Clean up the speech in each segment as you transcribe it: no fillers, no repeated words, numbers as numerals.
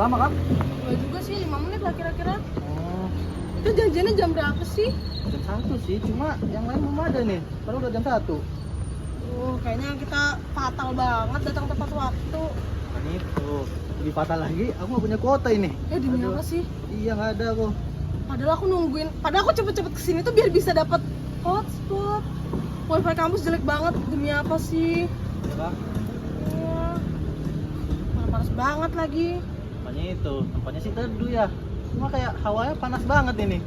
lama kan? Enggak juga sih, 5 menit lah kira-kira. Oh, Itu janjiannya jam berapa sih? jam 1 sih, cuma yang lain belum ada nih. Padahal udah jam 1. Kayaknya kita fatal banget datang tepat waktu. Kan itu. Lebih fatal lagi, aku nggak punya kuota ini. Demi Aduh. apa sih? Iya, nggak ada aku. Padahal aku cepet-cepet kesini tuh biar bisa dapat hotspot. Wifi kampus jelek banget, demi apa sih? Ya kan? Panas banget lagi. Tempatnya itu, tempatnya sih teduh ya. Cuma kayak hawanya panas banget ini.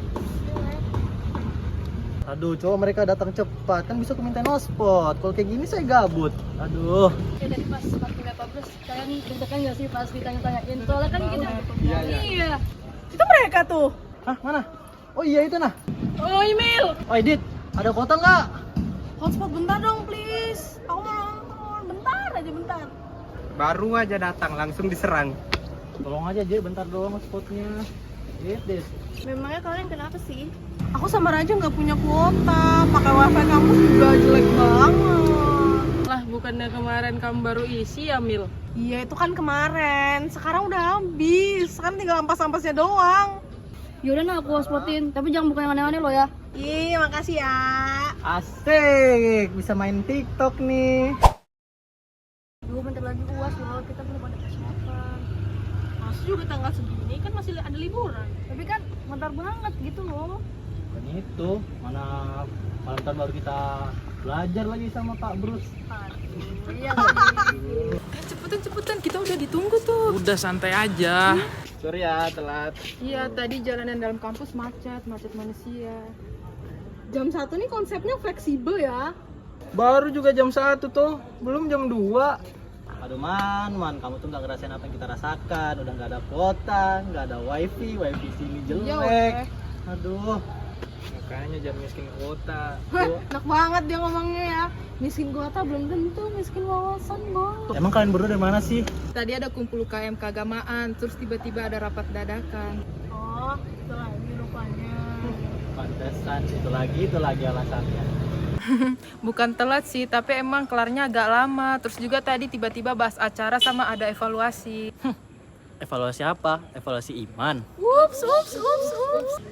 Aduh, coba mereka datang cepat, kan bisa aku minta hotspot. Kalau kayak gini saya gabut. Aduh. Ya tadi pas parkirnya Pak Bros, kalian deg-degan nggak sih pas ditanya-tanyain? Soalnya kan kita iya. Itu mereka tuh. Hah, mana? Oh iya itu nah. Oh, email. Oh Edit, ada kuota nggak? Hotspot bentar dong, please. Aku mau nonton. Bentar aja, bentar. Baru aja datang langsung diserang. Tolong aja J, bentar doang hotspotnya. Edit. Memangnya kalian kenapa sih? Aku sama Raja nggak punya kuota. Pakai wifi kampus juga jelek banget. Lah bukannya kemarin kamu baru isi ya Mil? Iya, itu kan kemarin. Sekarang udah habis. Sekarang tinggal ampas-ampasnya doang. Yaudah nah aku hotspotin, tapi jangan bukan yang aneh-aneh lo ya. Ih, makasih ya. Asik, bisa main TikTok nih. Dua bentar lagi UAS, kalau kita belum ada persiapan. Masih juga tanggal segini kan masih ada liburan. Tapi kan bentar banget gitu loh. Dan itu, mana ntar baru kita belajar lagi sama Pak Bruce. Iya. Cepetan, kita udah ditunggu tuh. Udah santai aja. Sorry ya telat. Iya, tadi jalanan dalam kampus macet manusia. Jam 1 nih konsepnya fleksibel ya. Baru juga jam 1 tuh, belum jam 2. Aduh man, kamu tuh nggak ngerasain apa yang kita rasakan. Udah nggak ada kuota, nggak ada wifi sini jelek. Aduh. Makanya jangan miskin kuota. Enak banget dia ngomongnya ya. Miskin kuota belum tentu miskin wawasan, Bang. Emang kalian berdua dari mana sih? Tadi ada kumpul UKM keagamaan, terus tiba-tiba ada rapat dadakan. Oh, itu lagi rupanya. Pantesan, itu lagi alasannya. Bukan telat sih, tapi emang kelarnya agak lama. Terus juga tadi tiba-tiba bahas acara sama ada evaluasi. Evaluasi apa? Evaluasi iman. Ups.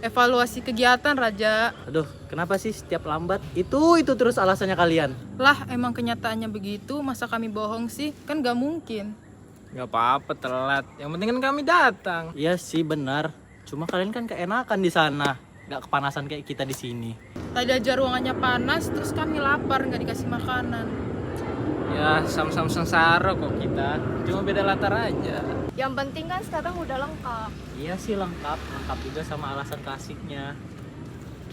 Evaluasi kegiatan, Raja. Aduh, kenapa sih setiap lambat? Itu terus alasannya kalian. Lah, emang kenyataannya begitu, masa kami bohong sih? Kan gak mungkin. Gak apa-apa telat. Yang penting kan kami datang. Iya sih benar. Cuma kalian kan keenakan di sana, nggak kepanasan kayak kita di sini. Tadi aja ruangannya panas, terus kami lapar, gak dikasih makanan. Ya sama-sama sengsara kok kita. Cuma beda latar aja. Yang penting kan sekarang udah lengkap. Iya sih lengkap juga sama alasan klasiknya.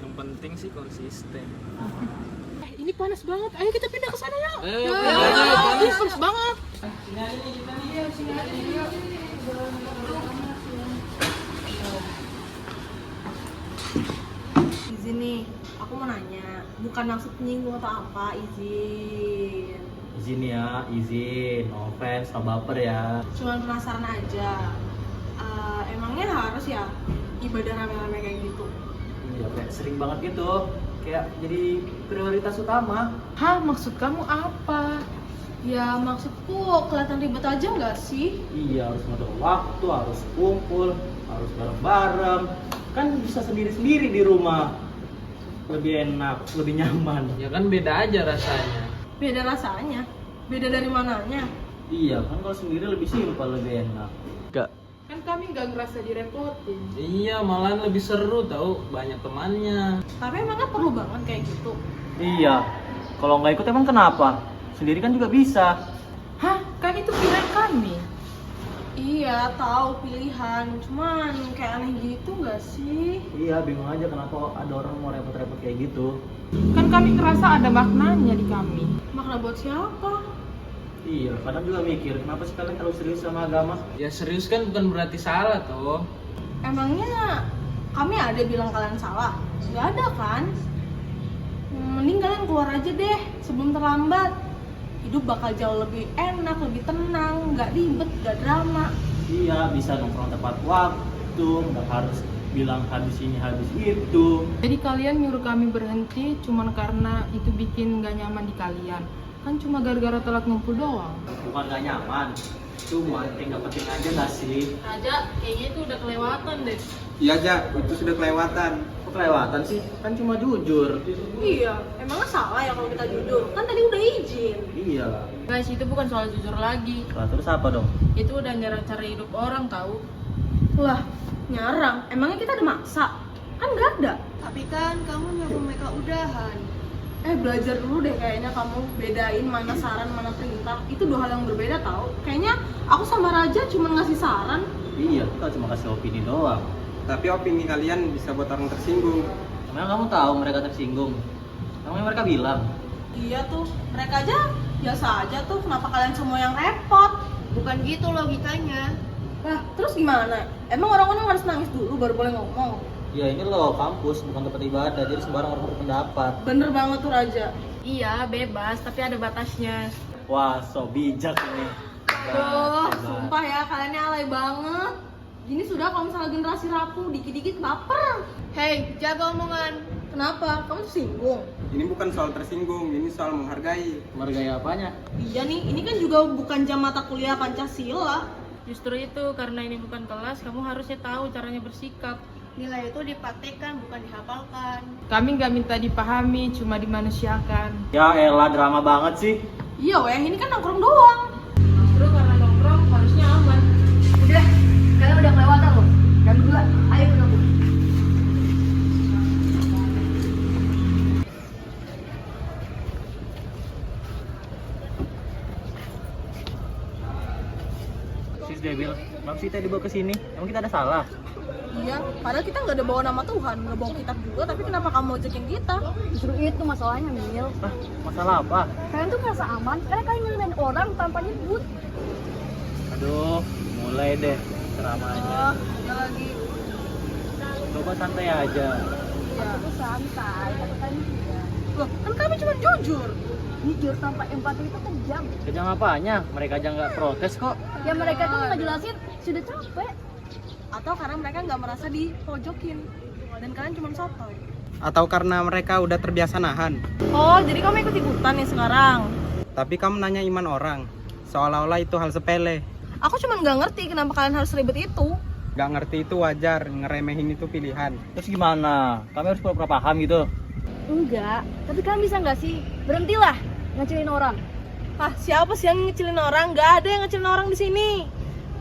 Yang penting sih konsisten. Ini panas banget. Ayo kita pindah ke sana ya. Ayo, Ini panas banget. Izin nih, aku mau nanya. Bukan maksud menyinggung atau apa, izin. Izin ya, izin. No offense, no baper ya. Cuman penasaran aja. Emangnya harus ya ibadah rame-rame kayak gitu? Iya, kayak sering banget gitu. Kayak jadi prioritas utama. Hah, maksud kamu apa? Ya maksudku kelihatan ribet aja nggak sih? Iya, harus ngatur waktu, harus kumpul, harus bareng-bareng. Kan bisa sendiri-sendiri di rumah. Lebih enak, lebih nyaman. Ya kan beda aja rasanya. Beda rasanya? Beda dari mananya? Iya, kan kalau sendiri lebih simpel, lebih enak. Gak. Kan kami gak ngerasa direpotin. Iya, malahan lebih seru tau, banyak temannya. Tapi emangnya perlu banget kayak gitu? Iya, kalau nggak ikut emang kenapa? Sendiri kan juga bisa. Hah, kan itu pilihan kami. Iya, tahu pilihan. Cuman kayak aneh gitu nggak sih? Iya, bingung aja kenapa ada orang mau repot-repot kayak gitu. Kan kami ngerasa ada maknanya di kami. Makna buat siapa? Iya, kadang juga mikir kenapa sih kalian terlalu serius sama agama? Ya serius kan bukan berarti salah toh. Emangnya kami ada bilang kalian salah? Nggak ada kan? Mending kalian keluar aja deh sebelum terlambat. Hidup bakal jauh lebih enak, lebih tenang, nggak ribet, nggak drama. Iya, bisa nongkrong tepat waktu, nggak harus bilang habis ini habis itu. Jadi kalian nyuruh kami berhenti cuman karena itu bikin gak nyaman di kalian. Kan cuma gara-gara telat ngumpul doang. Bukan gak nyaman, cuma yang dapetin aja gak sih? Aja, kayaknya itu udah kelewatan deh. Iya, Ja, itu sudah kelewatan. Kok kelewatan sih? Kan cuma jujur. Iya, emangnya salah ya kalau kita jujur? Kan tadi udah izin. Iya. Guys, itu bukan soal jujur lagi. Lah terus apa dong? Itu udah nyerang cara hidup orang tahu. Lah, nyarang. Emangnya kita ada maksa? Kan nggak ada. Tapi kan kamu nyuruh mereka udahan. Belajar dulu deh kayaknya kamu bedain mana saran, mana perintah. Itu dua hal yang berbeda tau. Kayaknya aku sama Raja cuma ngasih saran. Iya, kita cuma kasih opini doang. Tapi opini kalian bisa buat orang tersinggung. Emang kamu tahu mereka tersinggung? Emangnya mereka bilang? Iya tuh, mereka aja biasa aja tuh. Kenapa kalian semua yang repot? Bukan gitu logikanya. Lah, terus gimana? Emang orang-orang harus nangis dulu baru boleh ngomong? Ya ini loh kampus, bukan tempat ibadah, jadi sembarang orang berpendapat. Bener banget tuh Raja. Iya, bebas, tapi ada batasnya. Wah, so bijak ini. Aduh, Hebat. sumpah ya kaliannya alay banget. Gini sudah kalau misalnya generasi rapuh, dikit-dikit baper. Hei, jaga omongan. Kenapa? Kamu tersinggung? Ini bukan soal tersinggung, ini soal menghargai. Menghargai apanya? Iya nih, ini kan juga bukan jam mata kuliah Pancasila. Justru itu, karena ini bukan kelas, kamu harusnya tahu caranya bersikap. Nilai itu dipraktekkan, bukan dihafalkan. Kami nggak minta dipahami, cuma dimanusiakan. Ya elah, drama banget sih. Iya weh, ini kan nongkrong doang. Justru karena nongkrong harusnya aman. Udah, kalian udah kelewatan loh. Dan berdua, ayo ikut aku. Sis Debil, kenapa sih tadi dibawa ke sini? Emang kita ada salah? Iya, padahal kita nggak ada bawa nama Tuhan, nggak bawa kitab juga, tapi kenapa kamu ajakin kita? Justru itu masalahnya, Mil. Ah, masalah apa? Kalian tuh merasa aman karena kalian nyeritain orang tanpa nyebut. Aduh, mulai deh ceramahnya. Ya lagi. Coba santai aja. Aku tuh santai, tapi kalian tidak. Loh, kan kami cuma jujur. Jujur tanpa empati itu kejam. Kejam apanya? Mereka aja nggak protes kok. Ya mereka tuh ngejelasin sudah capek. Atau karena mereka nggak merasa dipojokin. Dan kalian cuma sotoy. Atau karena mereka udah terbiasa nahan. Oh, jadi kamu ikut-ikutan nih sekarang? Tapi kamu nanya iman orang, seolah-olah itu hal sepele. Aku cuma nggak ngerti kenapa kalian harus ribet itu. Gak ngerti itu wajar, ngeremehin itu pilihan. Terus gimana? Kami harus pura-pura paham gitu. Enggak, tapi kalian bisa nggak sih berhentilah ngecilin orang. Ah, siapa sih yang ngecilin orang? Nggak ada yang ngecilin orang di sini.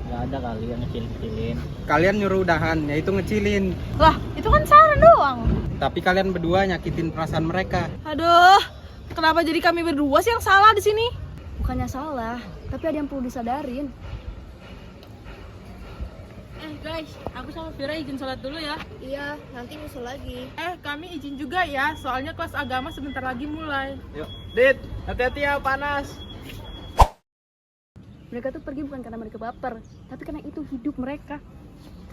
Nggak ada kali yang ngecilin-ngecilin. Kalian nyuruh udahan, yaitu ngecilin. Lah, itu kan saran doang. Tapi kalian berdua nyakitin perasaan mereka. Aduh, kenapa jadi kami berdua sih yang salah di sini? Bukannya salah, tapi ada yang perlu disadarin. Guys, aku sama Vira izin sholat dulu ya. Iya, nanti nyusul lagi. Kami izin juga ya, soalnya kelas agama sebentar lagi mulai. Yuk, Dit, hati-hati ya, panas. Mereka tuh pergi bukan karena mereka baper, tapi karena itu hidup mereka.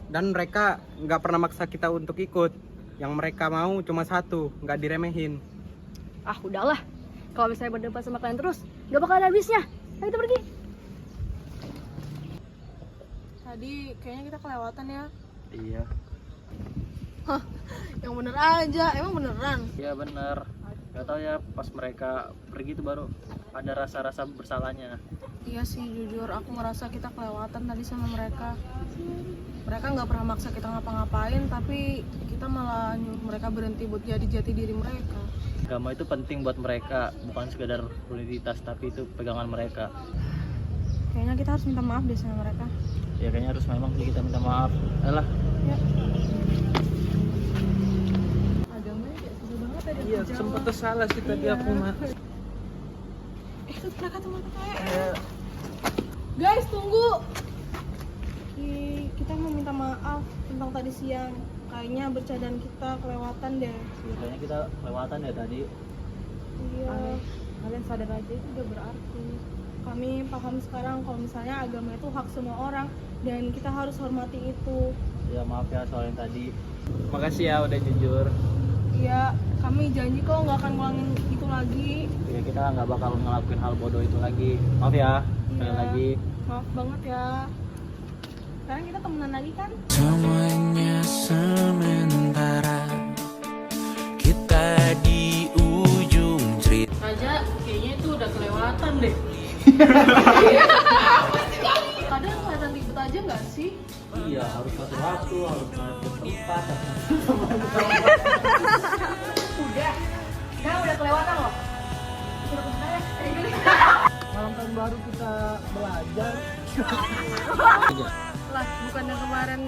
Dan mereka gak pernah maksa kita untuk ikut. Yang mereka mau cuma satu, gak diremehin. Ah, udahlah. Kalau misalnya berdebat sama kalian terus, gak bakal ada habisnya. Ayo kita pergi. Tadi kayaknya kita kelewatan ya. Iya. Hah, yang bener aja, emang beneran. Iya bener. Gak tau ya, pas mereka pergi tuh baru ada rasa-rasa bersalahnya. Iya sih, jujur aku ngerasa kita kelewatan tadi sama mereka. Mereka nggak pernah maksa kita ngapa-ngapain, tapi kita malah nyuruh mereka berhenti buat jadi jati diri mereka. Agama itu penting buat mereka, bukan sekedar rutinitas, tapi itu pegangan mereka. Kayaknya kita harus minta maaf deh sama mereka. Ya kayaknya harus memang sih kita minta maaf. Alah. Ya. Agamanya kayak susah banget ada. Iya, sempet tersalah sih tadi aku mah. Itu mereka teman Guys, tunggu. Kita mau minta maaf tentang tadi siang. Kayaknya bercandaan kita kelewatan deh. Ya, kayaknya kita kelewatan ya tadi. Iya. Kalian sadar aja itu udah berarti. Kami paham sekarang kalau misalnya agama itu hak semua orang dan kita harus hormati itu. Ya maaf ya soal yang tadi. Makasih ya udah jujur. Iya, kami janji kok nggak akan ngulangin itu lagi. Ya kita nggak bakal ngelakuin hal bodoh itu lagi. Maaf ya. Sekali Iya. lagi. Maaf banget ya. Sekarang kita temenan lagi kan? Semuanya sementara, kita di ujung cerita. Raja, kayaknya itu udah kelewatan. kelihatan deh. Kadang kelihatan ribet aja nggak sih? Iya, harus satu waktu, harus satu tempat. Udah kelewatan loh. Malam tahun baru kita belajar. Lah, bukan yang kemarin